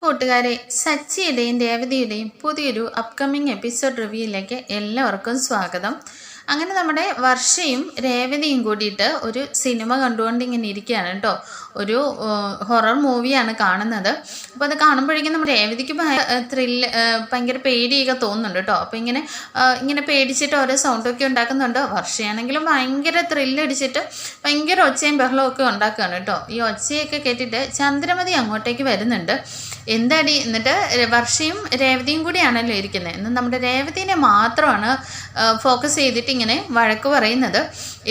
കൂട്ടുകാരെ, സച്ചിയുടെയും രേവതിയുടെയും പുതിയൊരു upcoming episode റിവ്യൂയിലേക്ക് എല്ലാവർക്കും സ്വാഗതം. അങ്ങനെ നമ്മുടെ വർഷയും രേവതിയും കൂടിയിട്ട് ഒരു സിനിമ കണ്ടുകൊണ്ട് ഇങ്ങനെ ഇരിക്കുകയാണ് കേട്ടോ. ഒരു ഹൊറർ മൂവിയാണ് കാണുന്നത്. അപ്പോൾ അത് കാണുമ്പോഴേക്കും നമ്മുടെ രേവതിക്ക് ഭയങ്കര പേടിയൊക്കെ തോന്നുന്നുണ്ട് കേട്ടോ. അപ്പോൾ ഇങ്ങനെ പേടിച്ചിട്ട് ഓരോ സൗണ്ടൊക്കെ ഉണ്ടാക്കുന്നുണ്ട്. വർഷയാണെങ്കിലും ഭയങ്കര ത്രില്ലടിച്ചിട്ട് ഭയങ്കര ഒച്ചയും ബഹളവും ഒക്കെ ഉണ്ടാക്കുകയാണ് കേട്ടോ. ഈ ഒച്ചയൊക്കെ കേട്ടിട്ട് ചന്ദ്രമതി അങ്ങോട്ടേക്ക് വരുന്നുണ്ട്. എന്താടി, എന്നിട്ട് വർഷയും രേവതിയും കൂടിയാണല്ലോ ഇരിക്കുന്നത്. എന്ന് നമ്മുടെ രേവതിനെ മാത്രമാണ് ഫോക്കസ് ചെയ്തിട്ട് ഇങ്ങനെ വഴക്ക് പറയുന്നത്.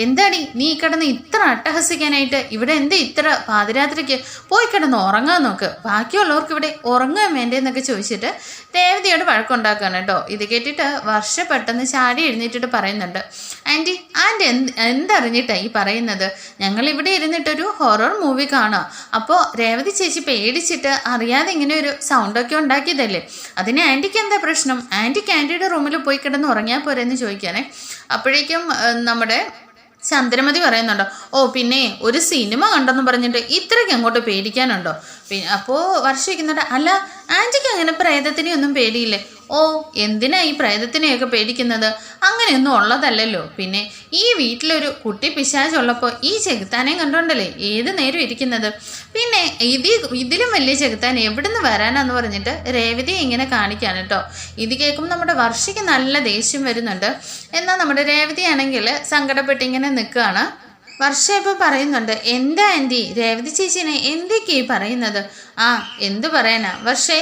എന്താടി നീ കിടന്ന് ഇത്ര അട്ടഹസിക്കാനായിട്ട്? ഇവിടെ എന്താ ഇത്ര പാതിരാത്രിക്ക്? പോയി കിടന്ന് ഉറങ്ങാൻ നോക്ക്, ബാക്കിയുള്ളവർക്ക് ഇവിടെ ഉറങ്ങാൻ വേണ്ടേന്നൊക്കെ ചോദിച്ചിട്ട് രേവതിയോട് വഴക്കുണ്ടാക്കുകയാണ് കേട്ടോ. ഇത് കേട്ടിട്ട് വർഷ പെട്ടെന്ന് ചാടി എഴുന്നേറ്റിട്ട് പറയുന്നുണ്ട്, ആൻറ്റി എന്തറിഞ്ഞിട്ടാണ് ഈ പറയുന്നത്? ഞങ്ങൾ ഇവിടെ ഇരുന്നിട്ടൊരു ഹൊറർ മൂവി കാണുക. അപ്പോൾ രേവതി ചേച്ചി പേടിച്ചിട്ട് അറിയാതെ ഇങ്ങനെ ഒരു സൗണ്ടൊക്കെ ഉണ്ടാക്കിയതല്ലേ, അതിന് ആൻറ്റിക്ക് എന്താ പ്രശ്നം? ആൻറ്റിക്ക് ആൻറ്റിയുടെ റൂമിൽ പോയി കിടന്ന് ഉറങ്ങിയാൽ പോരെന്ന് ചോദിക്കാനേ. അപ്പോഴേക്കും നമ്മുടെ ചന്ദ്രമതി പറയുന്നുണ്ടോ, ഓ പിന്നെ ഒരു സിനിമ കണ്ടെന്ന് പറഞ്ഞിട്ട് ഇത്രയ്ക്ക് അങ്ങോട്ട് പേടിക്കാനുണ്ടോ? പിന്നെ അപ്പോൾ വർഷിക്കുന്നുണ്ട്, അല്ല ആൻറ്റിക്ക് അങ്ങനെ പ്രേതത്തിനെ ഒന്നും പേടിയില്ലേ? ഓ, എന്തിനാ ഈ പ്രേതത്തിനെയൊക്കെ പേടിക്കുന്നത്? അങ്ങനെയൊന്നും ഉള്ളതല്ലല്ലോ. പിന്നെ ഈ വീട്ടിലൊരു കുട്ടി പിശാചുള്ളപ്പോൾ ഈ ചെകുത്താനെയും കണ്ടോണ്ടല്ലേ ഏത് നേരം ഇരിക്കുന്നത്. പിന്നെ ഇതിലും വലിയ ചെകുത്താൻ എവിടുന്ന് വരാനാന്ന് പറഞ്ഞിട്ട് രേവതി ഇങ്ങനെ കാണിക്കാണ് കേട്ടോ. ഇത് കേൾക്കുമ്പോൾ നമ്മുടെ വർഷയ്ക്ക് നല്ല ദേഷ്യം വരുന്നുണ്ട്. എന്നാൽ നമ്മുടെ രേവതി ആണെങ്കിൽ സങ്കടപ്പെട്ടിങ്ങനെ നിൽക്കുകയാണ്. വർഷ ഇപ്പോൾ പറയുന്നുണ്ട്, എന്താ ആൻറ്റി രേവതി ചേച്ചീനെ എന്തൊക്കെയായി പറയുന്നത്? ആ, എന്തു പറയാനാ വർഷേ,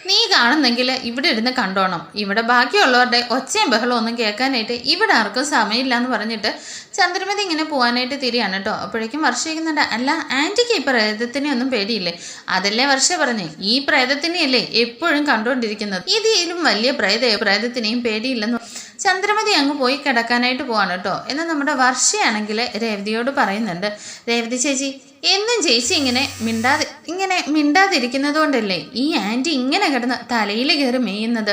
നീ കാണുന്നെങ്കിൽ ഇവിടെ ഇരുന്ന് കണ്ടോണം. ഇവിടെ ബാക്കിയുള്ളവരുടെ ഒച്ചയും ബഹളവും ഒന്നും കേൾക്കാനായിട്ട് ഇവിടെ ആർക്കും സമയമില്ല എന്ന് പറഞ്ഞിട്ട് ചന്ദ്രമതി ഇങ്ങനെ പോകാനായിട്ട് തിരിയാണ് കേട്ടോ. അപ്പോഴേക്കും വർഷ ചെയ്യുന്നുണ്ട്, അല്ല ആൻറ്റിക്ക് ഈ പ്രേതത്തിനെ ഒന്നും പേടിയില്ലേ? അതല്ലേ വർഷ പറഞ്ഞേ, ഈ പ്രേതത്തിനെയല്ലേ എപ്പോഴും കണ്ടുകൊണ്ടിരിക്കുന്നത്. ഇതിലും വലിയ പ്രേതത്തിനെയും പേടിയില്ലെന്ന് ചന്ദ്രമതി അങ്ങ് പോയി കിടക്കാനായിട്ട് പോവാണ് കേട്ടോ. എന്നാൽ നമ്മുടെ വർഷയാണെങ്കിൽ രേവതിയോട് പറയുന്നുണ്ട്, രേവതി ചേച്ചി എന്നും ചേച്ചി ഇങ്ങനെ മിണ്ടാതിരിക്കുന്നത് കൊണ്ടല്ലേ ഈ ആൻറ്റി ഇങ്ങനെ കിടന്ന് തലയിൽ കയറി മേയുന്നത്?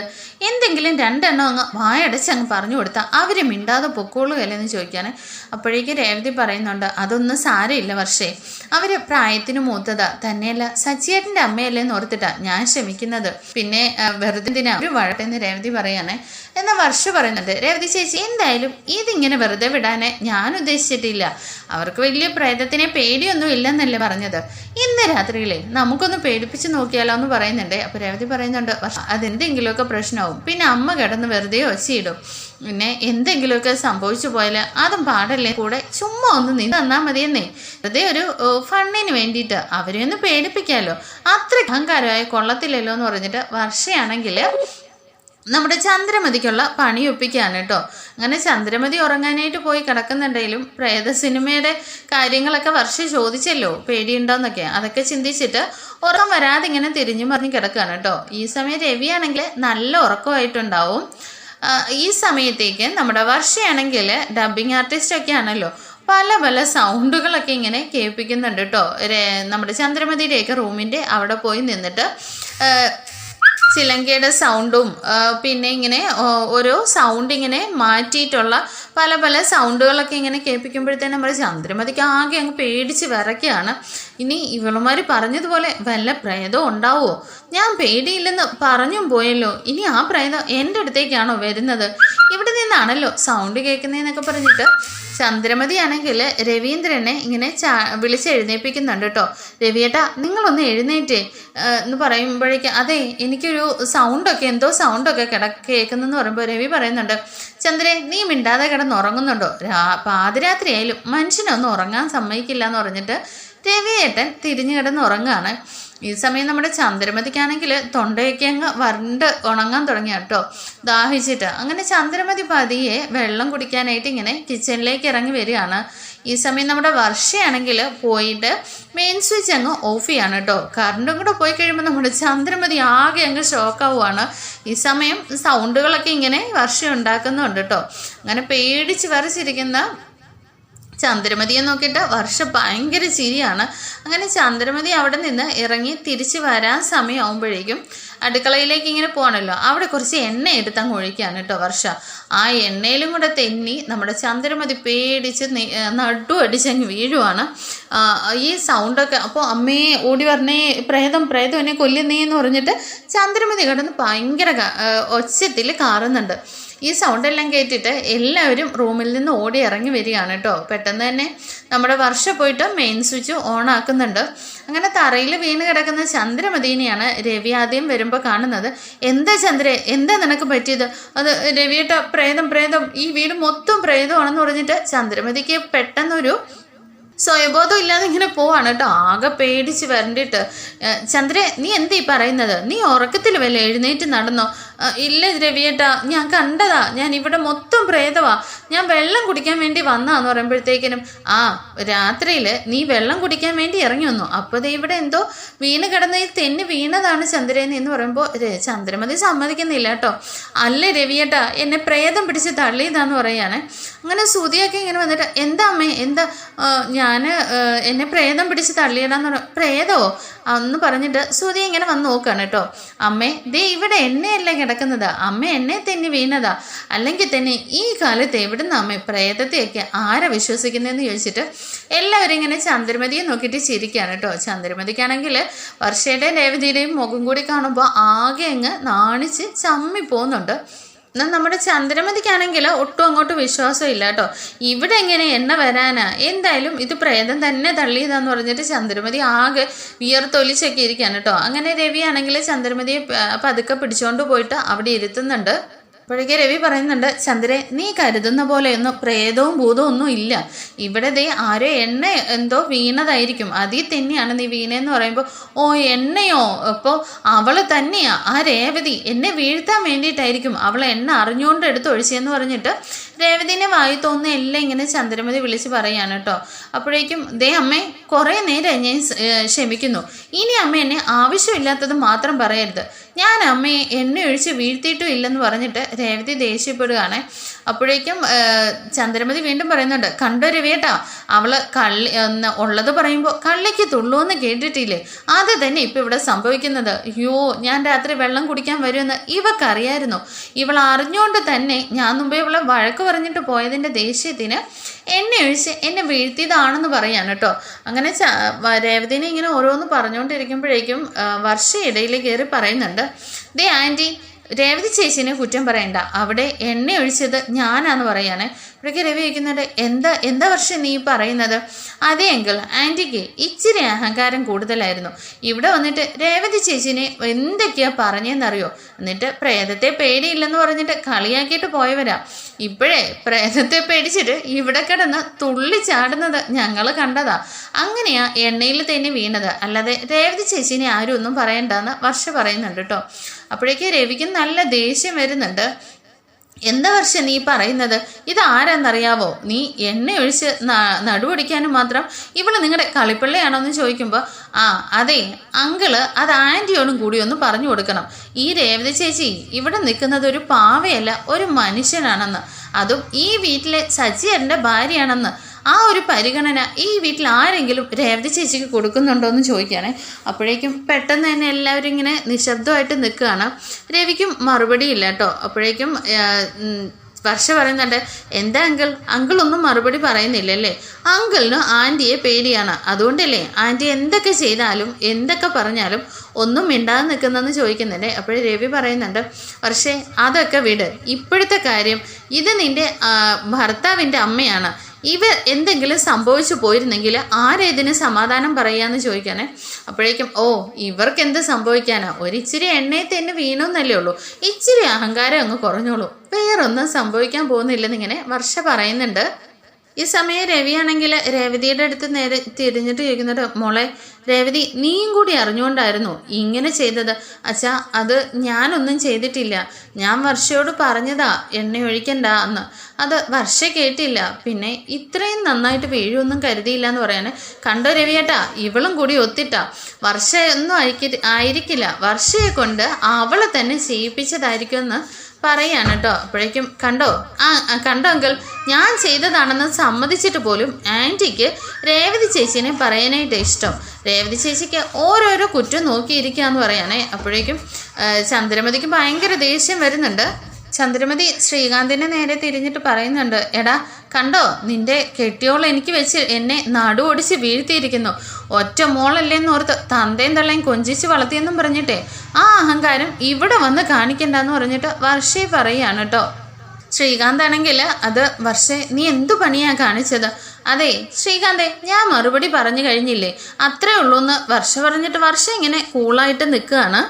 എന്തെങ്കിലും രണ്ടെണ്ണം അങ്ങ് വായടച്ച് അങ്ങ് പറഞ്ഞു കൊടുത്താൽ അവർ മിണ്ടാതെ പൊക്കോളുകയല്ലെന്ന് ചോദിക്കാൻ. അപ്പോഴേക്ക് രേവതി പറയുന്നുണ്ട്, അതൊന്നും സാരമില്ല വർഷേ, അവർ പ്രായത്തിന് മൂത്തതാ, തന്നെയല്ല സച്ചിയേട്ടൻ്റെ അമ്മയല്ലേന്ന് ഓർത്തിട്ടാ ഞാൻ ക്ഷമിക്കുന്നത്. പിന്നെ വെറുതെ ഒരു വഴട്ടെന്ന് രേവതി പറയാനേ. എന്നാൽ വർഷ പറയുന്നുണ്ട്, രേവതി ചേച്ചി എന്തായാലും ഇതിങ്ങനെ വെറുതെ വിടാനേ ഞാൻ ഉദ്ദേശിച്ചിട്ടില്ല. അവർക്ക് വലിയ പ്രേതത്തിനെ പേടിയൊന്നും ഇല്ലെന്നല്ലേ പറഞ്ഞത്. ഇന്ന് രാത്രിയിലെ നമുക്കൊന്ന് പേടിപ്പിച്ച് നോക്കിയാലോ എന്ന് പറയുന്നുണ്ട്. അപ്പോൾ രേവതി പറയുന്നുണ്ട്, അതെന്തെങ്കിലുമൊക്കെ പ്രശ്നമാവും, പിന്നെ അമ്മ കിടന്ന് വെറുതെ ഒച്ചയിടും, പിന്നെ എന്തെങ്കിലുമൊക്കെ സംഭവിച്ചു പോയാൽ അതും പാടല്ലേ, കൂടെ ചുമ്മാ ഒന്ന് നിന്ന് തന്നാൽ മതിയെന്നേ, വെറുതെ ഒരു ഫണ്ണിന് വേണ്ടിയിട്ട് അവരെ ഒന്ന് പേടിപ്പിക്കാമല്ലോ, അത്ര അഹങ്കാരമായ കൊള്ളത്തില്ലല്ലോ എന്ന് പറഞ്ഞിട്ട് വർഷയാണെങ്കിൽ നമ്മുടെ ചന്ദ്രമതിക്കുള്ള പണി ഒപ്പിക്കുകയാണ് കേട്ടോ. അങ്ങനെ ചന്ദ്രമതി ഉറങ്ങാനായിട്ട് പോയി കിടക്കുന്നുണ്ടെങ്കിലും പ്രേത സിനിമയുടെ കാര്യങ്ങളൊക്കെ വർഷ ചോദിച്ചല്ലോ പേടിയുണ്ടോന്നൊക്കെ, അതൊക്കെ ചിന്തിച്ചിട്ട് ഉറക്കം വരാതെ ഇങ്ങനെ തിരിഞ്ഞു മറിഞ്ഞ് കിടക്കുകയാണ് കേട്ടോ. ഈ സമയം രവിയാണെങ്കിൽ നല്ല ഉറക്കമായിട്ടുണ്ടാവും. ഈ സമയത്തേക്ക് നമ്മുടെ വർഷയാണെങ്കിൽ ഡബ്ബിങ് ആർട്ടിസ്റ്റൊക്കെ ആണല്ലോ, പല പല സൗണ്ടുകളൊക്കെ ഇങ്ങനെ കേൾപ്പിക്കുന്നുണ്ട് കേട്ടോ. നമ്മുടെ ചന്ദ്രമതിയുടെയൊക്കെ റൂമിൻ്റെ അവിടെ പോയി നിന്നിട്ട് ചിലങ്കയുടെ സൗണ്ടും പിന്നെ ഇങ്ങനെ ഓരോ സൗണ്ട് ഇങ്ങനെ മാറ്റിയിട്ടുള്ള പല പല സൗണ്ടുകളൊക്കെ ഇങ്ങനെ കേൾപ്പിക്കുമ്പോഴത്തേനും നമ്മുടെ ചന്ദ്രമതിക്ക് ആകെ അങ്ങ് പേടിച്ച് വിറയ്ക്കുകയാണ്. ഇനി ഇവളുമാർ പറഞ്ഞതുപോലെ വല്ല പ്രേതവും ഉണ്ടാവുമോ? ഞാൻ പേടിയില്ലെന്ന് പറഞ്ഞും പോയല്ലോ, ഇനി ആ പ്രേതം എൻ്റെ അടുത്തേക്കാണോ വരുന്നത്? ഇവിടെ നിന്നാണല്ലോ സൗണ്ട് കേൾക്കുന്നതെന്നൊക്കെ പറഞ്ഞിട്ട് ചന്ദ്രമതി ആണെങ്കിൽ രവീന്ദ്രനെ ഇങ്ങനെ വിളിച്ചെഴുന്നേൽപ്പിക്കുന്നുണ്ട് കേട്ടോ. രവിയേട്ടാ നിങ്ങളൊന്ന് എഴുന്നേറ്റേ എന്ന് പറയുമ്പോഴേക്കും, അതെ എനിക്കൊരു സൗണ്ടൊക്കെ എന്തോ സൗണ്ടൊക്കെ കേൾക്കുന്നെന്ന് പറയുമ്പോൾ രവി പറയുന്നുണ്ട്, ചന്ദ്രേ നീ മിണ്ടാതെ കിടന്നുറങ്ങുന്നുണ്ടോ? പാതിരാത്രി ആയാലും മനുഷ്യനൊന്നും ഉറങ്ങാൻ സമ്മതിക്കില്ല എന്ന് പറഞ്ഞിട്ട് രവിയേട്ടൻ തിരിഞ്ഞു കിടന്ന് ഉറങ്ങുകയാണ്. ഈ സമയം നമ്മുടെ ചന്ദ്രമതിക്കാണെങ്കിൽ തൊണ്ടയൊക്കെ അങ്ങ് വരണ്ട് ഉണങ്ങാൻ തുടങ്ങി കേട്ടോ, ദാഹിച്ചിട്ട്. അങ്ങനെ ചന്ദ്രമതി പതിയെ വെള്ളം കുടിക്കാനായിട്ട് ഇങ്ങനെ കിച്ചണിലേക്ക് ഇറങ്ങി വരികയാണ്. ഈ സമയം നമ്മുടെ വർഷയാണെങ്കിൽ പോയിട്ട് മെയിൻ സ്വിച്ച് അങ്ങ് ഓഫ് ചെയ്യാണ് കേട്ടോ. കറണ്ടും കൂടെ പോയി കഴിയുമ്പോൾ നമ്മുടെ ചന്ദ്രമതി ആകെ അങ്ങ് ഷോക്കാവുകയാണ്. ഈ സമയം സൗണ്ടുകളൊക്കെ ഇങ്ങനെ വർഷ ഉണ്ടാക്കുന്നുണ്ട് കേട്ടോ. അങ്ങനെ പേടിച്ച് വരച്ചിരിക്കുന്ന ചന്ദ്രമതിയെ നോക്കിയിട്ട് വർഷ ഭയങ്കര ചിരിയാണ്. അങ്ങനെ ചന്ദ്രമതി അവിടെ നിന്ന് ഇറങ്ങി തിരിച്ച് വരാൻ സമയമാകുമ്പോഴേക്കും അടുക്കളയിലേക്ക് ഇങ്ങനെ പോകണമല്ലോ, അവിടെ കുറച്ച് എണ്ണ എടുത്ത് അങ്ങ് ഒഴിക്കുകയാണ് കേട്ടോ വർഷ. ആ എണ്ണയിലും കൂടെ തെന്നി നമ്മുടെ ചന്ദ്രമതി പേടിച്ച് നടു അടിച്ചങ്ങ് വീഴുവാണ്. ഈ സൗണ്ടൊക്കെ അപ്പോൾ അമ്മയെ ഓടി പറഞ്ഞേ, പ്രേതം പ്രേതം എന്നെ കൊല്ലുന്നേ എന്ന് പറഞ്ഞിട്ട് ചന്ദ്രമതി കിടന്ന് ഭയങ്കര ഒച്ചത്തിൽ കാറുന്നുണ്ട്. ഈ സൗണ്ടെല്ലാം കേട്ടിട്ട് എല്ലാവരും റൂമിൽ നിന്ന് ഓടി ഇറങ്ങി വരികയാണ് കേട്ടോ. പെട്ടെന്ന് തന്നെ നമ്മുടെ വർഷ പോയിട്ട് മെയിൻ സ്വിച്ച് ഓൺ ആക്കുന്നുണ്ട്. അങ്ങനെ തറയിൽ വീണ് കിടക്കുന്ന ചന്ദ്രമതിനെയാണ് രവി ആദ്യം വരുമ്പോൾ കാണുന്നത്. എന്താ ചന്ദ്ര, എന്താ നിനക്ക് പറ്റിയത്? അത് രവിയേട്ട പ്രേതം പ്രേതം, ഈ വീട് മൊത്തം പ്രേതമാണെന്ന് പറഞ്ഞിട്ട് ചന്ദ്രമതിക്ക് പെട്ടെന്നൊരു സ്വയബോധം ഇല്ലാതെ ഇങ്ങനെ പോവാണ് കേട്ടോ. ആകെ പേടിച്ച് വരണ്ടിട്ട്, ചന്ദ്ര നീ എന്താ ഈ പറയുന്നത്? നീ ഉറക്കത്തിൽ വല്ല എഴുന്നേറ്റ് നടന്നോ? ഇല്ല രവിയേട്ടാ, ഞാൻ കണ്ടതാ, ഞാൻ ഇവിടെ മൊത്തം പ്രേതവാ, ഞാൻ വെള്ളം കുടിക്കാൻ വേണ്ടി വന്നാന്ന് പറയുമ്പോഴത്തേക്കിനും രാത്രിയിൽ നീ വെള്ളം കുടിക്കാൻ വേണ്ടി ഇറങ്ങി വന്നു, അപ്പോൾ ഇവിടെ എന്തോ വീണ് കിടന്നതിൽ തെന്നി വീണതാണ് ചന്ദ്രേന്ന് എന്ന് പറയുമ്പോൾ ചന്ദ്രമതി സമ്മതിക്കുന്നില്ല കേട്ടോ. അല്ല രവിയേട്ടാ, എന്നെ പ്രേതം പിടിച്ച് തള്ളിയതാന്ന് പറയാണ്. അങ്ങനെ സുതിയൊക്കെ ഇങ്ങനെ വന്നിട്ട് എന്താ അമ്മേ എന്താ, ഞാൻ എന്നെ പ്രേതം പിടിച്ച് തള്ളിയടാന്ന് പറഞ്ഞു. പ്രേതമോ എന്ന് പറഞ്ഞിട്ട് സുതി ഇങ്ങനെ വന്ന് നോക്കുകയാണ് കേട്ടോ. അമ്മേ ദേ ഇവിടെ എണ്ണയല്ലേ കിടക്കുന്നത്, അമ്മ എന്നെ തെന്നി വീണതാ, അല്ലെങ്കിൽ തന്നെ ഈ കാലത്ത് എവിടുന്ന് അമ്മ പ്രേതത്തെയൊക്കെ ആരാ വിശ്വസിക്കുന്നതെന്ന് ചോദിച്ചിട്ട് എല്ലാവരും ഇങ്ങനെ ചന്ദ്രമതിയെ നോക്കിയിട്ട് ചിരിക്കുകയാണ് കേട്ടോ. ചന്ദ്രമതിക്കാണെങ്കിൽ വർഷയുടെയും രേവതിയുടെയും മുഖം കൂടി കാണുമ്പോൾ ആകെ അങ്ങ് നാണിച്ച് ചമ്മി പോകുന്നുണ്ട്. എന്നാൽ നമ്മുടെ ചന്ദ്രമതിക്കാണെങ്കിൽ ഒട്ടും അങ്ങോട്ട് വിശ്വാസം ഇല്ല കേട്ടോ. ഇവിടെ എങ്ങനെ എണ്ണ വരാനാ, എന്തായാലും ഇത് പ്രേതം തന്നെ തള്ളിയതാന്ന് പറഞ്ഞിട്ട് ചന്ദ്രമതി ആകെ വിയർത്തൊലിച്ചൊക്കെ ഇരിക്കുകയാണ് കേട്ടോ. അങ്ങനെ രവിയാണെങ്കിൽ ചന്ദ്രമതിയെ പതുക്കെ പിടിച്ചുകൊണ്ട് പോയിട്ട് അവിടെ ഇരുത്തുന്നുണ്ട്. അപ്പോഴേക്ക് രവി പറയുന്നുണ്ട്, ചന്ദ്രേ നീ കരുതുന്ന പോലെയൊന്നും പ്രേതവും ഭൂതവും ഒന്നും ഇല്ല, ഇവിടെ ദേ ആരോ എണ്ണ എന്തോ വീണതായിരിക്കും, അതിൽ തന്നെയാണ് നീ വീണേന്ന് പറയുമ്പോൾ ഓ എണ്ണയോ, അപ്പോൾ അവൾ തന്നെയാ ആ രേവതി, എന്നെ വീഴ്ത്താൻ വേണ്ടിയിട്ടായിരിക്കും അവൾ എണ്ണ അറിഞ്ഞുകൊണ്ട് എടുത്ത് ഒഴിച്ചെന്ന് പറഞ്ഞിട്ട് രേവതിനെ വായി തോന്നുന്ന എല്ലാം ഇങ്ങനെ ചന്ദ്രമതി വിളിച്ച് പറയാണ് കേട്ടോ. അപ്പോഴേക്കും ദേ അമ്മേ കുറേ നേരം ഞാൻ ക്ഷമിക്കുന്നു, ഇനി അമ്മ എന്നെ ആവശ്യമില്ലാത്തത് മാത്രം പറയരുത്, ഞാൻ അമ്മയെ എണ്ണ ഒഴിച്ച് വീഴ്ത്തിയിട്ടും ഇല്ലെന്ന് പറഞ്ഞിട്ട് രേവതി ദേഷ്യപ്പെടുകയാണ്. അപ്പോഴേക്കും ചന്ദ്രമതി വീണ്ടും പറയുന്നുണ്ട്, കണ്ടോ രവിയേട്ടാ, അവള് കള്ളി ഉള്ളത് പറയുമ്പോൾ കള്ളിക്ക് തുള്ളുവെന്ന് കേട്ടിട്ടില്ലേ, അത് തന്നെ ഇപ്പം ഇവിടെ സംഭവിക്കുന്നത്. അയ്യോ ഞാൻ രാത്രി വെള്ളം കുടിക്കാൻ വരുമെന്ന് ഇവക്കറിയായിരുന്നു, ഇവൾ അറിഞ്ഞുകൊണ്ട് തന്നെ ഞാൻ മുമ്പേ ഇവളെ വഴക്ക് പറഞ്ഞിട്ട് പോയതിൻ്റെ ദേഷ്യത്തിന് എണ്ണ ഒഴിച്ച് എന്നെ വീഴ്ത്തിയതാണെന്ന് പറയാണ് കേട്ടോ. അങ്ങനെ രേവതിനെ ഇങ്ങനെ ഓരോന്ന് പറഞ്ഞുകൊണ്ടിരിക്കുമ്പോഴേക്കും വർഷ ഇടയിൽ കയറി പറയുന്നുണ്ട്, ദേ ആൻറ്റി രേവതി ചേച്ചിനെ കുറ്റം പറയണ്ട, അവിടെ എണ്ണ ഒഴിച്ചത് ഞാനാന്ന് പറയാനേ. ഇവിടേക്ക് രവി ചോദിക്കുന്നുണ്ട്, എന്താ വർഷം നീ പറയുന്നത്? അതേ അങ്കിൾ, ആൻറ്റിക്ക് ഇച്ചിരി അഹങ്കാരം കൂടുതലായിരുന്നു, ഇവിടെ വന്നിട്ട് രേവതി ചേച്ചിനെ എന്തൊക്കെയാ പറഞ്ഞെന്നറിയോ, എന്നിട്ട് പ്രേതത്തെ പേടിയില്ലെന്ന് പറഞ്ഞിട്ട് കളിയാക്കിയിട്ട് പോയവരാ, ഇപ്പോഴേ പ്രേതത്തെ പേടിച്ചിട്ട് ഇവിടെ കിടന്ന് തുള്ളി ചാടുന്നത് ഞങ്ങൾ കണ്ടതാ, അങ്ങനെയാ എണ്ണയിൽ തന്നെ വീണത്, അല്ലാതെ രേവതി ചേച്ചിനെ ആരും ഒന്നും പറയണ്ടെന്ന് വർഷ പറയുന്നുണ്ട് കേട്ടോ. അപ്പോഴേക്ക് രവിക്ക് നല്ല ദേഷ്യം വരുന്നുണ്ട്. എന്താ വർഷം നീ പറയുന്നത്? ഇതാരെന്നറിയാവോ? നീ എണ്ണ ഒഴിച്ച് നടുവടിക്കാനും മാത്രം ഇവള് നിങ്ങളുടെ കളിപ്പിള്ളയാണോ എന്ന് ചോദിക്കുമ്പോൾ അതെ അങ്കിള് അത് ആൻറ്റിയോടും കൂടി ഒന്ന് പറഞ്ഞു കൊടുക്കണം, ഈ രേവതി ചേച്ചി ഇവിടെ നിൽക്കുന്നത് ഒരു പാവയല്ല ഒരു മനുഷ്യനാണെന്ന്, അതും ഈ വീട്ടിലെ സച്ചിയൻ്റെ ഭാര്യയാണെന്ന്, ആ ഒരു പരിഗണന ഈ വീട്ടിൽ ആരെങ്കിലും രേവതി ചേച്ചിക്ക് കൊടുക്കുന്നുണ്ടോ എന്ന് ചോദിക്കുകയാണെ. അപ്പോഴേക്കും പെട്ടെന്ന് തന്നെ എല്ലാവരും ഇങ്ങനെ നിശബ്ദമായിട്ട് നിൽക്കുകയാണ്. രവിക്കും മറുപടി ഇല്ല കേട്ടോ. അപ്പോഴേക്കും വർഷ പറയുന്നുണ്ട്, എന്താ അങ്കിൾ ഒന്നും മറുപടി പറയുന്നില്ലല്ലേ? അങ്കിളിന് ആൻറ്റിയെ പേടിയാണ്, അതുകൊണ്ടല്ലേ ആൻറ്റി എന്തൊക്കെ ചെയ്താലും എന്തൊക്കെ പറഞ്ഞാലും ഒന്നും മിണ്ടാതെ നിൽക്കുന്നതെന്ന് ചോദിക്കുന്നുണ്ട്. അപ്പോഴേ രവി പറയുന്നുണ്ട്, പക്ഷേ അതൊക്കെ വിട്, ഇപ്പോഴത്തെ കാര്യം ഇത് നിൻ്റെ ഭർത്താവിൻ്റെ അമ്മയാണ്, ഇവ എന്തെങ്കിലും സംഭവിച്ചു പോയിരുന്നെങ്കിൽ ആരേതിന് സമാധാനം പറയാന്ന് ചോദിക്കാനേ. അപ്പോഴേക്കും ഇവർക്ക് എന്ത് സംഭവിക്കാനാ, ഒരിച്ചിരി എണ്ണയിൽ തന്നെ വീണമെന്നല്ലേ ഉള്ളൂ, ഇച്ചിരി അഹങ്കാരം അങ്ങ് കുറഞ്ഞോളൂ, വേറൊന്നും സംഭവിക്കാൻ പോകുന്നില്ലെന്നിങ്ങനെ വർഷ പറയുന്നുണ്ട്. ഈ സമയം രവിയാണെങ്കിൽ രേവതിയുടെ അടുത്ത് നേരെ തിരിഞ്ഞിട്ട് ചോദിക്കുന്നുണ്ട്, മോളെ രേവതി നീയും കൂടി അറിഞ്ഞുകൊണ്ടായിരുന്നു ഇങ്ങനെ ചെയ്തത്? അച്ഛാ അത് ഞാനൊന്നും ചെയ്തിട്ടില്ല, ഞാൻ വർഷയോട് പറഞ്ഞതാ എണ്ണ ഒഴിക്കണ്ട എന്ന്, അത് വർഷ കേട്ടില്ല, പിന്നെ ഇത്രയും നന്നായിട്ട് വീഴുമൊന്നും കരുതിയില്ല എന്ന് പറയാൻ. കണ്ടോ രവിയേട്ടാ, ഇവളും കൂടി ഒത്തിട്ടാ, വർഷ ഒന്നും ആയിരിക്കില്ല, വർഷയെ കൊണ്ട് അവളെ തന്നെ ചെയ്യിപ്പിച്ചതായിരിക്കുമെന്ന് പറയാണ് കേട്ടോ. അപ്പോഴേക്കും കണ്ടോ കണ്ടോ അങ്കിൾ, ഞാൻ ചെയ്തതാണെന്ന് സമ്മതിച്ചിട്ട് പോലും ആൻറ്റിക്ക് രേവതി ചേച്ചീനെ പറയാനായിട്ട് ഇഷ്ടം. രേവതി ചേച്ചിക്ക് ഓരോരോ കുറ്റം നോക്കിയിരിക്കുകയെന്ന് പറയാനേ. അപ്പോഴേക്കും ചന്ദ്രമതിക്ക് ഭയങ്കര ദേഷ്യം വരുന്നുണ്ട്. ചന്ദ്രമതി ശ്രീകാന്തിനെ നേരെ തിരിഞ്ഞിട്ട് പറയുന്നുണ്ട്, എടാ കണ്ടോ, നിന്റെ കെട്ടിയോൾ എനിക്ക് വെച്ച് എന്നെ നടു ഒടിച്ച് വീഴ്ത്തിയിരിക്കുന്നു. ഒറ്റ മോളല്ലേന്ന് ഓർത്ത് തന്തയും തള്ളയും കൊഞ്ചിച്ച് വളർത്തിയെന്നും പറഞ്ഞിട്ടേ ആ അഹങ്കാരം ഇവിടെ വന്ന് കാണിക്കണ്ടെന്ന് പറഞ്ഞിട്ട് വർഷയെ പറയാണ് കേട്ടോ. ശ്രീകാന്ത് ആണെങ്കിൽ അത് വർഷേ നീ എന്തു പണിയാ കാണിച്ചത്? അതെ ശ്രീകാന്തെ, ഞാൻ മറുപടി പറഞ്ഞു കഴിഞ്ഞില്ലേ, അത്രേ ഉള്ളൂ എന്ന് വർഷ പറഞ്ഞിട്ട് വർഷ ഇങ്ങനെ കൂളായിട്ട് നിൽക്കുകയാണ്.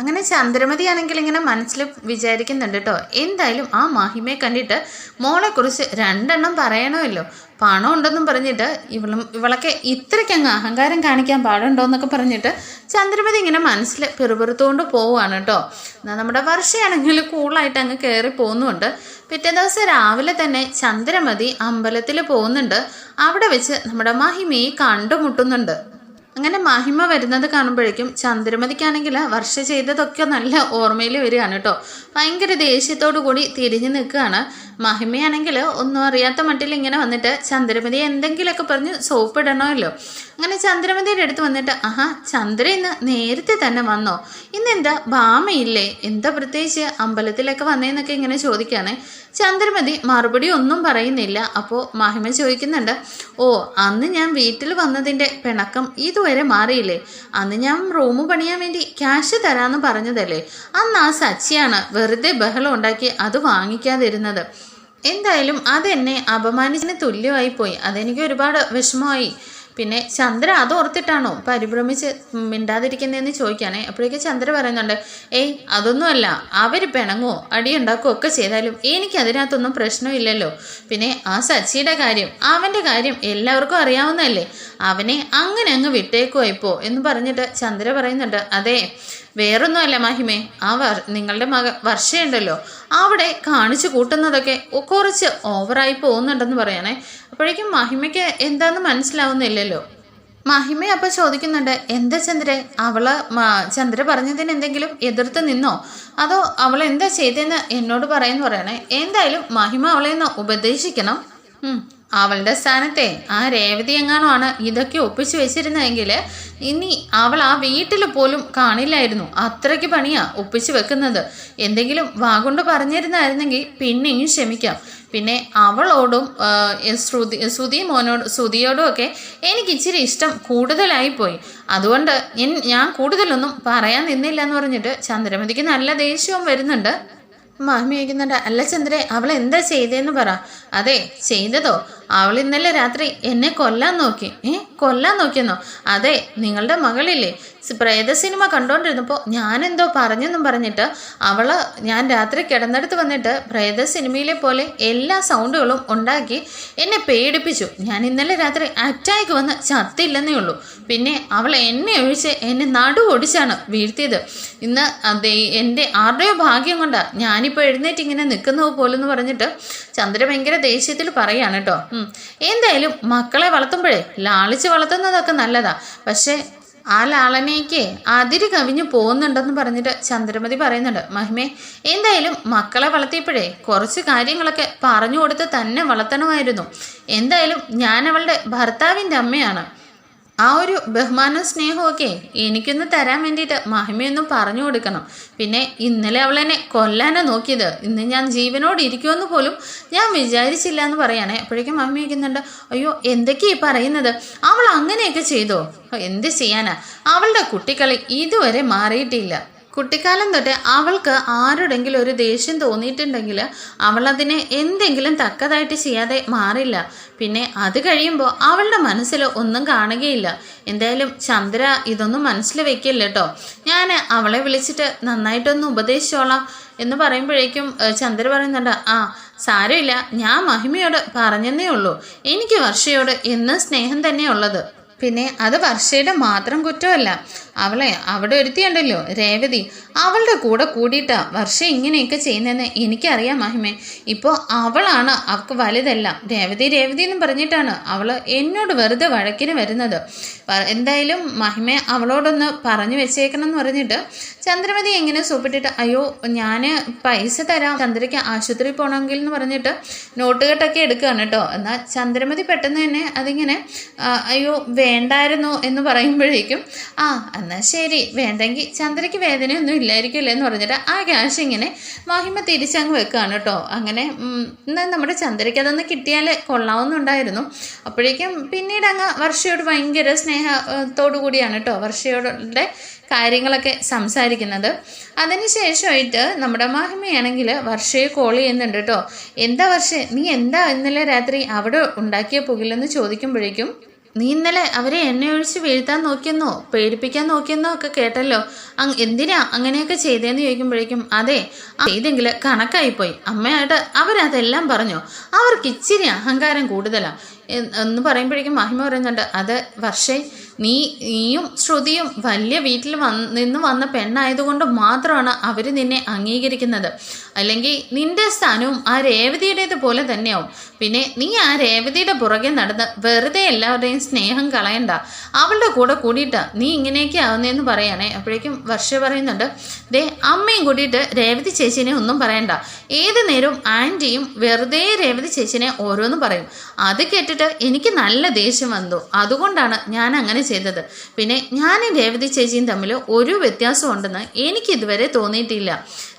അങ്ങനെ ചന്ദ്രമതി ആണെങ്കിൽ ഇങ്ങനെ മനസ്സിൽ വിചാരിക്കുന്നുണ്ട് കേട്ടോ, എന്തായാലും ആ മഹിമയെ കണ്ടിട്ട് മോളെക്കുറിച്ച് രണ്ടെണ്ണം പറയണമല്ലോ. പണം ഉണ്ടെന്നും പറഞ്ഞിട്ട് ഇവളൊക്കെ ഇത്രയ്ക്കങ്ങ് അഹങ്കാരം കാണിക്കാൻ പാടുണ്ടോ എന്നൊക്കെ പറഞ്ഞിട്ട് ചന്ദ്രമതി ഇങ്ങനെ മനസ്സിൽ പെറുപെറുത്തുകൊണ്ട് പോവുകയാണ് കേട്ടോ. എന്നാൽ നമ്മുടെ വർഷയാണെങ്കിൽ കൂളായിട്ട് അങ്ങ് കയറി പോകുന്നുണ്ട്. പിറ്റേ ദിവസം രാവിലെ തന്നെ ചന്ദ്രമതി അമ്പലത്തിൽ പോകുന്നുണ്ട്. അവിടെ വെച്ച് നമ്മുടെ മഹിമയെ കണ്ടുമുട്ടുന്നുണ്ട്. അങ്ങനെ മഹിമ വരുന്നത് കാണുമ്പോഴേക്കും ചന്ദ്രമതിക്കാണെങ്കിൽ വർഷ ചെയ്തതൊക്കെ നല്ല ഓർമ്മയിൽ വരികയാണ് കേട്ടോ. ഭയങ്കര ദേഷ്യത്തോടു കൂടി തിരിഞ്ഞു നിൽക്കുകയാണ്. മഹിമയാണെങ്കിൽ ഒന്നും അറിയാത്ത മട്ടിൽ ഇങ്ങനെ വന്നിട്ട് ചന്ദ്രമതി എന്തെങ്കിലുമൊക്കെ പറഞ്ഞ് സോപ്പ് ഇടണമല്ലോ. അങ്ങനെ ചന്ദ്രമതിയുടെ അടുത്ത് വന്നിട്ട്, ആഹാ ചന്ദ്ര ഇന്ന് നേരത്തെ തന്നെ വന്നോ? ഇന്നെന്താ ഭാമയില്ലേ? എന്താ പ്രത്യേകിച്ച് അമ്പലത്തിലൊക്കെ വന്നേന്നൊക്കെ ഇങ്ങനെ ചോദിക്കുകയാണ്. ചന്ദ്രമതി മറുപടി ഒന്നും പറയുന്നില്ല. അപ്പോൾ മഹിമ ചോദിക്കുന്നുണ്ട്, ഓ അന്ന് ഞാൻ വീട്ടിൽ വന്നതിൻ്റെ പിണക്കം ഇതുവരെ മാറിയില്ലേ? അന്ന് ഞാൻ റൂം പണിയാൻ വേണ്ടി ക്യാഷ് തരാമെന്ന് പറഞ്ഞതല്ലേ? അന്ന് ആ സച്ചിയാണ് വെറുതെ ബഹളം ഉണ്ടാക്കി അത് വാങ്ങിക്കാതിരുന്നത്. എന്തായാലും അതെന്നെ അപമാനിച്ചതിന് തുല്യമായി പോയി. അതെനിക്ക് ഒരുപാട് വിഷമമായി. പിന്നെ ചന്ദ്ര അത് ഓർത്തിട്ടാണോ പരിഭ്രമിച്ച് മിണ്ടാതിരിക്കുന്നതെന്ന് ചോദിക്കാനേ. അപ്പോഴേക്കും ചന്ദ്ര പറയുന്നുണ്ട്, ഏയ് അതൊന്നുമല്ല, അവർ പിണങ്ങോ അടിയുണ്ടാക്കുകയോ ഒക്കെ ചെയ്താലും എനിക്ക് അതിനകത്തൊന്നും പ്രശ്നമില്ലല്ലോ. പിന്നെ ആ സച്ചിയുടെ കാര്യം, അവൻ്റെ കാര്യം എല്ലാവർക്കും അറിയാവുന്നതല്ലേ, അവനെ അങ്ങനെ അങ്ങ് വിട്ടേക്കുവായിപ്പോ എന്ന് പറഞ്ഞിട്ട് ചന്ദ്ര പറയുന്നുണ്ട്, അതെ വേറൊന്നുമല്ല മഹിമേ, ആ നിങ്ങളുടെ വർഷയുണ്ടല്ലോ അവിടെ കാണിച്ചു കൂട്ടുന്നതൊക്കെ കുറച്ച് ഓവറായി പോകുന്നുണ്ടെന്ന് പറയാനേ. അപ്പോഴേക്കും മഹിമയ്ക്ക് എന്താന്ന് മനസ്സിലാവുന്നില്ലല്ലോ. മഹിമ അപ്പോൾ ചോദിക്കുന്നുണ്ട്, എന്താ ചന്ദ്രേ, ചന്ദ്ര പറഞ്ഞതിന് എന്തെങ്കിലും എതിർത്ത് നിന്നോ, അതോ അവൾ എന്താ ചെയ്തതെന്ന് എന്നോട് പറയാന്ന് പറയണേ. എന്തായാലും മഹിമ അവളെ ഒന്ന് ഉപദേശിക്കണം. അവളുടെ സ്ഥാനത്തെ ആ രേവതി എങ്ങാനുമാണ് ഇതൊക്കെ ഒപ്പിച്ചു വെച്ചിരുന്നതെങ്കിൽ ഇനി അവൾ ആ വീട്ടിൽ പോലും കാണില്ലായിരുന്നു. അത്രയ്ക്ക് പണിയാ ഒപ്പിച്ചു വെക്കുന്നത്. എന്തെങ്കിലും വാഗൊണ്ട് പറഞ്ഞിരുന്നായിരുന്നെങ്കിൽ പിന്നെയും ക്ഷമിക്കാം. പിന്നെ അവളോടും ശ്രുതിയോടും ഒക്കെ എനിക്ക് ഇച്ചിരി ഇഷ്ടം കൂടുതലായിപ്പോയി. അതുകൊണ്ട് ഞാൻ കൂടുതലൊന്നും പറയാൻ നിന്നില്ല എന്ന് പറഞ്ഞിട്ട് ചന്ദ്രമതിക്ക് നല്ല ദേഷ്യവും വരുന്നുണ്ട്. മഹിമ ചോദിക്കുന്നുണ്ട്, അല്ല ചന്ദ്രേ അവൾ എന്താ ചെയ്തതെന്ന് പറ. അതെ ചെയ്തതോ, അവൾ ഇന്നലെ രാത്രി എന്നെ കൊല്ലാൻ നോക്കി. കൊല്ലാൻ നോക്കിയെന്നോ? അതെ, നിങ്ങളുടെ മകളില്ലേ പ്രേത സിനിമ കണ്ടുകൊണ്ടിരുന്നപ്പോൾ ഞാനെന്തോ പറഞ്ഞെന്നും പറഞ്ഞിട്ട് ഞാൻ രാത്രി കിടന്നെടുത്ത് വന്നിട്ട് പ്രേത സിനിമയിലെ പോലെ എല്ലാ സൗണ്ടുകളും ഉണ്ടാക്കി എന്നെ പേടിപ്പിച്ചു. ഞാൻ ഇന്നലെ രാത്രി അറ്റാക്ക് വന്ന് ചത്തില്ലെന്നേ ഉള്ളൂ. പിന്നെ അവൾ എന്നെ ഒഴിച്ച് എന്നെ നടു ഒടിച്ചാണ് വീഴ്ത്തിയത്. ഇന്ന് അതേ എൻ്റെ ആരുടെയോ ഭാഗ്യം കൊണ്ടാണ് ഞാനിപ്പോൾ എഴുന്നേറ്റ് ഇങ്ങനെ നിൽക്കുന്നത് പോലെന്ന് പറഞ്ഞിട്ട് ചന്ദ്ര ഭയങ്കര ദേഷ്യത്തിൽ പറയാണ് കേട്ടോ. എന്തായാലും മക്കളെ വളർത്തുമ്പോഴേ ലാളിച്ച് വളർത്തുന്നതൊക്കെ നല്ലതാ, പക്ഷേ ആ ലാളനയ്ക്ക് അതിര് കവിഞ്ഞു പോകുന്നുണ്ടെന്ന് പറഞ്ഞിട്ട് ചന്ദ്രമതി പറയുന്നുണ്ട്, മഹിമേ എന്തായാലും മക്കളെ വളർത്തിയപ്പോഴേ കുറച്ച് കാര്യങ്ങളൊക്കെ പറഞ്ഞു കൊടുത്ത് തന്നെ വളർത്തണമായിരുന്നു. എന്തായാലും ഞാൻ അവളുടെ ഭർത്താവിൻ്റെ അമ്മയാണ്. ആ ഒരു ബഹുമാനവും സ്നേഹവും ഒക്കെ എനിക്കൊന്ന് തരാൻ വേണ്ടിയിട്ട് മഹിമയൊന്നും പറഞ്ഞു കൊടുക്കണം. പിന്നെ ഇന്നലെ അവളെന്നെ കൊല്ലാനാണ് നോക്കിയത്. ഇന്ന് ഞാൻ ജീവനോട് ഇരിക്കുമെന്ന് പോലും ഞാൻ വിചാരിച്ചില്ല എന്ന് പറയാനേ. അപ്പോഴേക്കും മഹിമ ചോദിക്കുന്നുണ്ട്, അയ്യോ എന്തൊക്കെയാ പറയുന്നത്? അവൾ അങ്ങനെയൊക്കെ ചെയ്തോ? എന്ത് ചെയ്യാനാ, അവളുടെ കുട്ടിക്കളി ഇതുവരെ മാറിയിട്ടില്ല. കുട്ടിക്കാലം തൊട്ട് അവൾക്ക് ആരോടെങ്കിലും ഒരു ദേഷ്യം തോന്നിയിട്ടുണ്ടെങ്കിൽ അവളതിനെ എന്തെങ്കിലും തക്കതായിട്ട് ചെയ്യാതെ മാറില്ല. പിന്നെ അത് കഴിയുമ്പോൾ അവളുടെ മനസ്സിൽ ഒന്നും കാണുകയില്ല. എന്തായാലും ചന്ദ്ര ഇതൊന്നും മനസ്സിൽ വെക്കില്ല കേട്ടോ. ഞാൻ അവളെ വിളിച്ചിട്ട് നന്നായിട്ടൊന്ന് ഉപദേശിച്ചോളാം എന്ന് പറയുമ്പോഴേക്കും ചന്ദ്ര പറയുന്നുണ്ട്, ആ സാരമില്ല, ഞാൻ മഹിമയോട് പറഞ്ഞെന്നേ ഉള്ളൂ. എനിക്ക് വർഷയോട് എന്നും സ്നേഹം തന്നെയുള്ളത്. പിന്നെ അത് വർഷയുടെ മാത്രം കുറ്റമല്ല. അവിടെ ഒരുത്തിയുണ്ടല്ലോ രേവതി, അവളുടെ കൂടെ കൂടിയിട്ടാ വർഷ ഇങ്ങനെയൊക്കെ ചെയ്യുന്നതെന്ന് എനിക്കറിയാം മഹിമേ. ഇപ്പോൾ അവളാണ് അവൾക്ക് വലുതെല്ലാം. രേവതി രേവതി എന്നും പറഞ്ഞിട്ടാണ് അവൾ എന്നോട് വെറുതെ വഴക്കിന് വരുന്നത്. എന്തായാലും മഹിമയെ അവളോടൊന്ന് പറഞ്ഞു വെച്ചേക്കണം എന്ന് പറഞ്ഞിട്ട് ചന്ദ്രമതി എങ്ങനെ സൂപ്പിട്ടിട്ട്, അയ്യോ ഞാൻ പൈസ തരാം ചന്ദ്രയ്ക്ക് ആശുപത്രി പോകണമെങ്കിൽ എന്ന് പറഞ്ഞിട്ട് നോട്ടുകെട്ടൊക്കെ എടുക്കുകയാണ് കേട്ടോ. എന്നാൽ ചന്ദ്രമതി പെട്ടെന്ന് തന്നെ അതിങ്ങനെ അയ്യോ വേണ്ടായിരുന്നു എന്ന് പറയുമ്പോഴേക്കും എന്നാൽ ശരി, വേണ്ടെങ്കിൽ ചന്ദ്രയ്ക്ക് വേദനയൊന്നും ഇല്ലായിരിക്കുമല്ലേ എന്ന് പറഞ്ഞിട്ട് ആ ക്യാഷ് ഇങ്ങനെ മഹിമ തിരിച്ചങ്ങ് വെക്കുകയാണ് കേട്ടോ. അങ്ങനെ എന്നാൽ നമ്മുടെ ചന്ദ്രയ്ക്ക് അതൊന്ന് കിട്ടിയാൽ കൊള്ളാവുന്നുണ്ടായിരുന്നു. അപ്പോഴേക്കും പിന്നീട് അങ്ങ് വർഷയോട് ഭയങ്കര സ്നേഹത്തോടു കൂടിയാണ് കേട്ടോ വർഷയോടെ കാര്യങ്ങളൊക്കെ സംസാരിക്കുന്നത്. അതിനുശേഷമായിട്ട് നമ്മുടെ മഹിമയാണെങ്കിൽ വർഷയെ കോൾ ചെയ്യുന്നുണ്ട് കേട്ടോ. എന്താ വർഷേ, നീ എന്താ ഇന്നലെ രാത്രി അവിടെ ഉണ്ടാക്കിയ പുകിലെന്ന് ചോദിക്കുമ്പോഴേക്കും, നീ ഇന്നലെ അവരെ എണ്ണ ഒഴിച്ച് വീഴ്ത്താൻ നോക്കിയെന്നോ പേടിപ്പിക്കാൻ നോക്കിയെന്നോ ഒക്കെ കേട്ടല്ലോ, എന്തിനാ അങ്ങനെയൊക്കെ ചെയ്തേന്ന് ചോദിക്കുമ്പോഴേക്കും, അതെ ചെയ്തെങ്കിൽ കണക്കായിപ്പോയി അമ്മയായിട്ട് അവരതെല്ലാം പറഞ്ഞു, അവർക്ക് ഇച്ചിരി അഹങ്കാരം കൂടുതലാണ് എന്ന് പറയുമ്പോഴേക്കും മഹിമ പറയുന്നുണ്ട്, അത് വർഷേ നീയും ശ്രുതിയും വലിയ വീട്ടിൽ നിന്ന് വന്ന പെണ്ണായതുകൊണ്ട് മാത്രമാണ് അവർ നിന്നെ അംഗീകരിക്കുന്നത്. അല്ലെങ്കിൽ നിന്റെ സ്ഥാനവും ആ രേവതിയുടേത് പോലെ തന്നെയാവും. പിന്നെ നീ ആ രേവതിയുടെ പുറകെ നടന്ന് വെറുതെ എല്ലാവരുടെയും സ്നേഹം കളയണ്ട. അവളുടെ കൂടെ കൂടിയിട്ട് നീ ഇങ്ങനെയൊക്കെ ആവുന്നതെന്ന് പറയണേ. അപ്പോഴേക്കും വർഷ പറയുന്നുണ്ട്, ദേ അമ്മയും കൂടിയിട്ട് രേവതി ചേച്ചിനെ ഒന്നും പറയണ്ട. ഏത് നേരവും ആൻറ്റിയും വെറുതെ രേവതി ചേച്ചിനെ ഓരോന്ന് പറയും. അത് കേട്ടിട്ട് എനിക്ക് നല്ല ദേഷ്യം വന്നു. അതുകൊണ്ടാണ് ഞാൻ അങ്ങനെ ചെയ്തത്. പിന്നെ ഞാനും രേവതി ചേച്ചിയും തമ്മിൽ ഒരു വ്യത്യാസം ഉണ്ടെന്ന് എനിക്ക് ഇതുവരെ തോന്നിയിട്ടില്ല.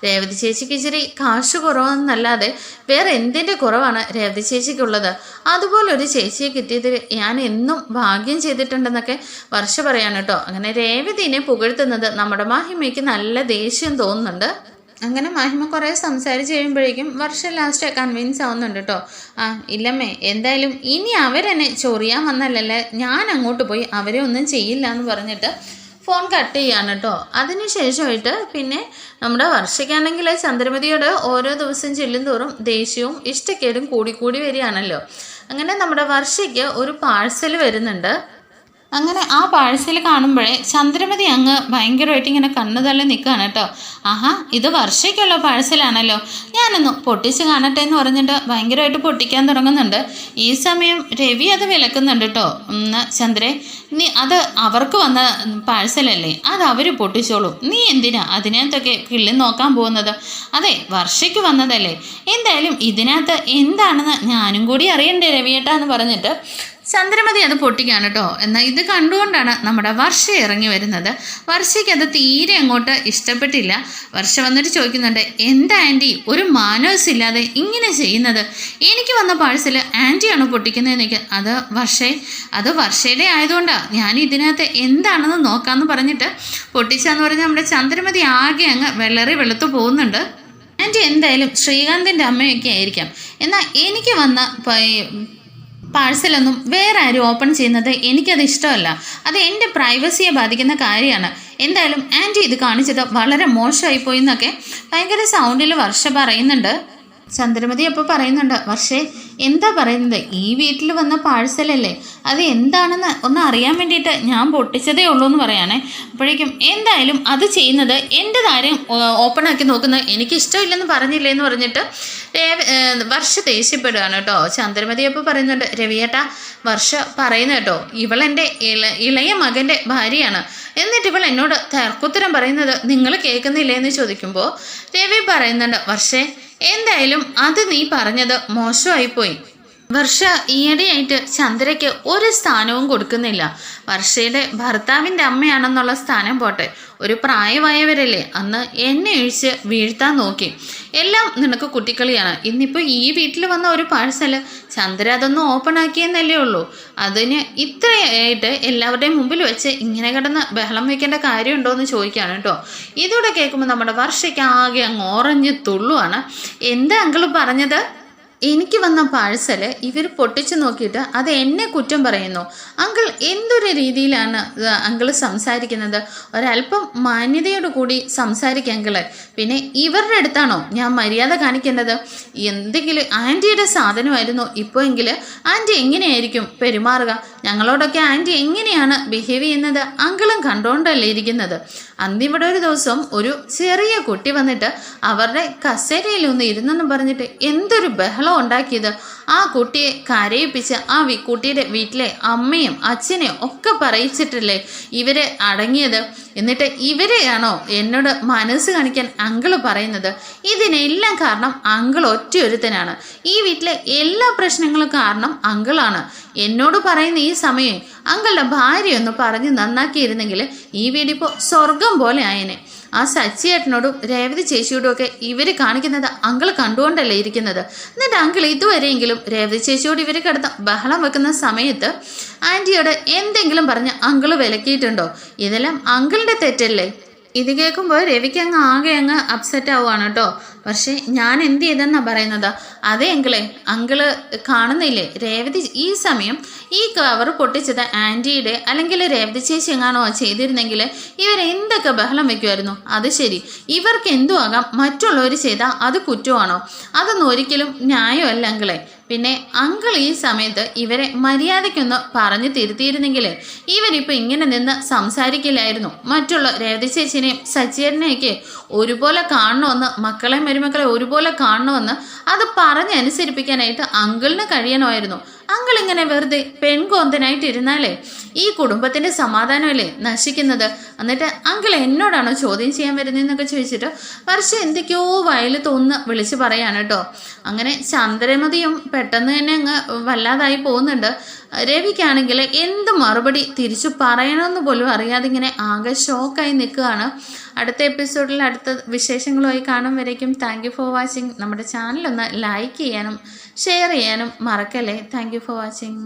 രേവതി ചേച്ചിക്ക് ഇച്ചിരി കാശ് കുറവെന്നല്ലാതെ വേറെ എന്തിൻ്റെ കുറവാണ് രേവതി ചേച്ചിക്കുള്ളത്? അതുപോലൊരു ചേച്ചിയെ കിട്ടിയതിൽ ഞാൻ എന്നും ഭാഗ്യം ചെയ്തിട്ടുണ്ടെന്നൊക്കെ വർഷ പറയാണ് കേട്ടോ. അങ്ങനെ രേവതിനെ പുകഴ്ത്തുന്നത് നമ്മുടെ മഹിമയ്ക്ക് നല്ല ദേഷ്യം തോന്നുന്നുണ്ട്. അങ്ങനെ മഹിമ കുറേ സംസാരിച്ച് കഴിയുമ്പോഴേക്കും വർഷ ലാസ്റ്റ് കൺവിൻസ് ആവുന്നുണ്ട് കേട്ടോ. ഇല്ലമ്മേ, എന്തായാലും ഇനി അവരെന്നെ ചൊറിയാൻ വന്നല്ലല്ലേ, ഞാൻ അങ്ങോട്ട് പോയി അവരെ ഒന്നും ചെയ്യില്ല എന്ന് പറഞ്ഞിട്ട് ഫോൺ കട്ട് ചെയ്യാണ് കേട്ടോ. അതിനുശേഷമായിട്ട് പിന്നെ നമ്മുടെ വർഷയ്ക്കാണെങ്കിൽ ചന്ദ്രമതിയോട് ഓരോ ദിവസം ചെല്ലും തോറും ദേഷ്യവും ഇഷ്ടക്കേടും കൂടിക്കൂടി വരികയാണല്ലോ. അങ്ങനെ നമ്മുടെ വർഷയ്ക്ക് ഒരു പാഴ്സൽ വരുന്നുണ്ട്. അങ്ങനെ ആ പാഴ്സൽ കാണുമ്പോഴേ ചന്ദ്രമതി അങ്ങ് ഭയങ്കരമായിട്ട് ഇങ്ങനെ കണ്ണു തള്ളി നിൽക്കുകയാണ് കേട്ടോ. ഇത് വർഷയ്ക്കുള്ള പാഴ്സലാണല്ലോ, ഞാനൊന്ന് പൊട്ടിച്ച് കാണട്ടെ എന്ന് പറഞ്ഞിട്ട് ഭയങ്കരമായിട്ട് പൊട്ടിക്കാൻ തുടങ്ങുന്നുണ്ട്. ഈ സമയം രവി അത് വിലക്കുന്നുണ്ട് കേട്ടോ. ചന്ദ്രേ, നീ അത് അവർക്ക് വന്ന പാഴ്സലല്ലേ, അത് അവർ പൊട്ടിച്ചോളൂ, നീ എന്തിനാ അതിനകത്തൊക്കെ കിള്ളി നോക്കാൻ പോകുന്നത്? അതെ, വർഷയ്ക്ക് വന്നതല്ലേ, എന്തായാലും ഇതിനകത്ത് എന്താണെന്ന് ഞാനും കൂടി അറിയണ്ടേ രവിയേട്ടാ എന്ന് പറഞ്ഞിട്ട് ചന്ദ്രമതി അത് പൊട്ടിക്കാണ് കേട്ടോ. എന്നാൽ ഇത് കണ്ടുകൊണ്ടാണ് നമ്മുടെ വർഷ ഇറങ്ങി വരുന്നത്. വർഷയ്ക്ക് അത് തീരെ അങ്ങോട്ട് ഇഷ്ടപ്പെട്ടില്ല. വർഷ വന്നിട്ട് ചോദിക്കുന്നുണ്ട്, എന്താ ആൻറ്റി ഒരു മാനസില്ലാതെ ഇങ്ങനെ ചെയ്യുന്നത്? എനിക്ക് വന്ന പാഴ്സൽ ആൻറ്റിയാണോ പൊട്ടിക്കുന്നതെന്നൊക്കെ. അത് വർഷയുടെ ആയതുകൊണ്ടാണ് ഞാൻ ഇതിനകത്ത് എന്താണെന്ന് നോക്കാമെന്ന് പറഞ്ഞിട്ട് പൊട്ടിച്ചാന്ന് പറഞ്ഞാൽ നമ്മുടെ ചന്ദ്രമതി ആകെ അങ്ങ് വെളുത്തു പോകുന്നുണ്ട്. ആൻറ്റി എന്തായാലും ശ്രീകാന്തിൻ്റെ അമ്മയൊക്കെ ആയിരിക്കാം, എന്നാൽ എനിക്ക് വന്ന പാഴ്സലൊന്നും വേറെ ആരും ഓപ്പൺ ചെയ്യുന്നത് എനിക്കത് ഇഷ്ടമല്ല. അത് എൻ്റെ പ്രൈവസിയെ ബാധിക്കുന്ന കാര്യമാണ്. എന്തായാലും ആൻറ്റി ഇത് കാണിച്ചത് വളരെ മോശമായിപ്പോയി എന്നൊക്കെ ഭയങ്കര സൗണ്ടിൽ വർഷ പറയുന്നുണ്ട്. ചന്ദ്രമതി അപ്പോൾ പറയുന്നുണ്ട്, വർഷേ എന്താ പറയുന്നത്? ഈ വീട്ടിൽ വന്ന പാഴ്സലല്ലേ, അത് എന്താണെന്ന് ഒന്ന് അറിയാൻ വേണ്ടിയിട്ട് ഞാൻ പൊട്ടിച്ചതേ ഉള്ളൂ എന്ന് പറയാനേ. അപ്പോഴേക്കും എന്തായാലും അത് ചെയ്യുന്നത് എൻ്റെ കാര്യം ഓപ്പൺ ആക്കി നോക്കുന്നത് എനിക്കിഷ്ടമില്ലെന്ന് പറഞ്ഞില്ലേ എന്ന് പറഞ്ഞിട്ട് വർഷ ദേഷ്യപ്പെടുകയാണ് കേട്ടോ. ചന്ദ്രമതി അപ്പോൾ പറയുന്നുണ്ട്, രവിയേട്ടാ വർഷ പറയുന്നത് കേട്ടോ, ഇവളെൻ്റെ ഇളയ മകൻ്റെ ഭാര്യയാണ്, എന്നിട്ട് ഇവൾ എന്നോട് തർക്കുത്തരം പറയുന്നത് നിങ്ങൾ കേൾക്കുന്നില്ലേ എന്ന് ചോദിക്കുമ്പോൾ രവി പറയുന്നുണ്ട്, വർഷേ എന്തായാലും അത് നീ പറഞ്ഞത് മോശമായിപ്പോയി. വർഷ ഈയിടെയായിട്ട് ചന്ദ്രയ്ക്ക് ഒരു സ്ഥാനവും കൊടുക്കുന്നില്ല. വർഷയുടെ ഭർത്താവിൻ്റെ അമ്മയാണെന്നുള്ള സ്ഥാനം പോട്ടെ, ഒരു പ്രായമായവരല്ലേ അന്ന് എന്നെ ഒഴിച്ച് വീഴ്ത്താൻ നോക്കി. എല്ലാം നിനക്ക് കുട്ടിക്കളിയാണ്. ഇന്നിപ്പോൾ ഈ വീട്ടിൽ വന്ന ഒരു പാഴ്സൽ ചന്ദ്ര അതൊന്നും ഓപ്പൺ ആക്കിയെന്നല്ലേ ഉള്ളൂ. അതിന് ഇത്രയായിട്ട് എല്ലാവരുടെയും മുമ്പിൽ വെച്ച് ഇങ്ങനെ കിടന്ന് ബഹളം വയ്ക്കേണ്ട കാര്യമുണ്ടോ എന്ന് ചോദിക്കുകയാണ് കേട്ടോ. ഇതോടെ കേൾക്കുമ്പോൾ നമ്മുടെ വർഷയ്ക്ക് ആകെ അങ്ങ് ഓറഞ്ഞ് തുള്ളുവാണ്. എന്താ അങ്കിൾ പറഞ്ഞത്? എനിക്ക് വന്ന പാഴ്സൽ ഇവർ പൊട്ടിച്ചു നോക്കിയിട്ട് അത് എന്നെ കുറ്റം പറയുന്നു. അങ്കിൾ എന്തൊരു രീതിയിലാണ് അങ്കിൾ സംസാരിക്കുന്നത്? ഒരല്പം മാന്യതയോട് കൂടി സംസാരിക്കുക അങ്കിള്. പിന്നെ ഇവരുടെ അടുത്താണോ ഞാൻ മര്യാദ കാണിക്കേണ്ടത്? എന്തെങ്കിലും ആൻറ്റിയുടെ സാധനമായിരുന്നു ഇപ്പോൾ എങ്കിൽ ആൻറ്റി എങ്ങനെയായിരിക്കും പെരുമാറുക? ഞങ്ങളോടൊക്കെ ആൻറ്റി എങ്ങനെയാണ് ബിഹേവ് ചെയ്യുന്നത് അങ്കിളും കണ്ടുകൊണ്ടല്ലേ ഇരിക്കുന്നത്. അന്ന് ഇവിടെ ഒരു ദിവസം ഒരു ചെറിയ കുട്ടി വന്നിട്ട് അവരുടെ കസേരയിലൊന്ന് ഇരുന്നെന്ന് പറഞ്ഞിട്ട് എന്തൊരു ബഹളം ഉണ്ടാക്കിയത്. ആ കുട്ടിയെ കരയിപ്പിച്ച് ആ കുട്ടിയുടെ വീട്ടിലെ അമ്മയും അച്ഛനെയും ഒക്കെ പറയിച്ചിട്ടല്ലേ ഇവരെ അടങ്ങിയത്. എന്നിട്ട് ഇവരെയാണോ എന്നോട് മനസ്സ് കാണിക്കാൻ അങ്കിള് പറയുന്നത്? ഇതിനെല്ലാം കാരണം അങ്കിൾ ഒറ്റയൊരുത്തനാണ്. ഈ വീട്ടിലെ എല്ലാ പ്രശ്നങ്ങളും കാരണം അങ്കിളാണ്. എന്നോട് പറയുന്ന ഈ സമയം അങ്കിളുടെ ഭാര്യ ഒന്ന് പറഞ്ഞ് നന്നാക്കിയിരുന്നെങ്കിൽ ഈ വീടിപ്പോൾ സ്വർഗം പോലെ ആയനെ. ആ സച്ചിയേട്ടനോടും രേവതി ചേച്ചിയോടും ഒക്കെ ഇവർ കാണിക്കുന്നത് അങ്കിൾ കണ്ടുകൊണ്ടല്ലേ ഇരിക്കുന്നത്. എന്നിട്ട് അങ്കിൾ ഇതുവരെയെങ്കിലും രേവതി ചേച്ചിയോട് ഇവർ കിടന്ന് ബഹളം വെക്കുന്ന സമയത്ത് ആൻറ്റിയോട് എന്തെങ്കിലും പറഞ്ഞ് അങ്കിൾ വിലക്കിയിട്ടുണ്ടോ? ഇതെല്ലാം അങ്കിളിൻ്റെ തെറ്റല്ലേ? ഇത് കേൾക്കുമ്പോൾ രവിക്ക് അങ്ങ് അപ്സെറ്റ് ആവുകയാണ് കേട്ടോ. പക്ഷേ ഞാൻ എന്ത് ചെയ്തെന്നാണ് പറയുന്നത്? അതേ അങ്കിള് കാണുന്നില്ലേ രേവതി ഈ സമയം ഈ കവർ പൊട്ടിച്ചത് ആൻറ്റിയുടെ അല്ലെങ്കിൽ രേവതി ചേച്ചി എങ്ങാണോ ചെയ്തിരുന്നെങ്കിൽ ഇവരെന്തൊക്കെ ബഹളം വെക്കുമായിരുന്നു. അത് ശരി, ഇവർക്ക് എന്തു ആകാം, മറ്റുള്ളവർ ചെയ്താൽ അത് കുറ്റമാണോ? അതൊന്നും ഒരിക്കലും ന്യായമല്ല അങ്കിളെ. പിന്നെ അങ്കിൾ ഈ സമയത്ത് ഇവരെ മര്യാദയ്ക്കൊന്ന് പറഞ്ഞു തിരുത്തിയിരുന്നെങ്കിൽ ഇവരിപ്പോൾ ഇങ്ങനെ നിന്ന് സംസാരിക്കില്ലായിരുന്നു. മറ്റുള്ള രേവതി ചേച്ചിനെയും സച്ചിയേട്ടനെയൊക്കെ ഒരുപോലെ കാണണമെന്ന്, മക്കളെ മരുമക്കളെ ഒരുപോലെ കാണണമെന്ന് അത് പറഞ്ഞനുസരിപ്പിക്കാനായിട്ട് അങ്കിളിന് കഴിയണമായിരുന്നു. അങ്കിൾ ഇങ്ങനെ വെറുതെ പെൺകോന്തനായിട്ട് ഇരുന്നാലേ ഈ കുടുംബത്തിൻ്റെ സമാധാനമല്ലേ നശിക്കുന്നത്. എന്നിട്ട് അങ്കിൾ എന്നോടാണോ ചോദ്യം ചെയ്യാൻ വരുന്നതെന്നൊക്കെ ചോദിച്ചിട്ട് വർഷ എന്തൊക്കെയോ വയൽ തോന്ന് വിളിച്ച് പറയാണ് കേട്ടോ. അങ്ങനെ ചന്ദ്രമതിയും പെട്ടെന്ന് തന്നെ അങ്ങ് വല്ലാതായി പോകുന്നുണ്ട്. രവിക്കാണെങ്കിൽ എന്ത് മറുപടി തിരിച്ചു പറയണമെന്ന് പോലും അറിയാതെ ഇങ്ങനെ ആകെ ഷോക്കായി നിൽക്കുകയാണ്. അടുത്ത എപ്പിസോഡിൽ അടുത്ത വിശേഷങ്ങളുമായി കാണും വരേക്കും താങ്ക് യു ഫോർ വാച്ചിങ്. നമ്മുടെ ചാനലൊന്ന് ലൈക്ക് ചെയ്യാനും ഷെയർ ചെയ്യാനും മറക്കല്ലേ. Thank you for watching.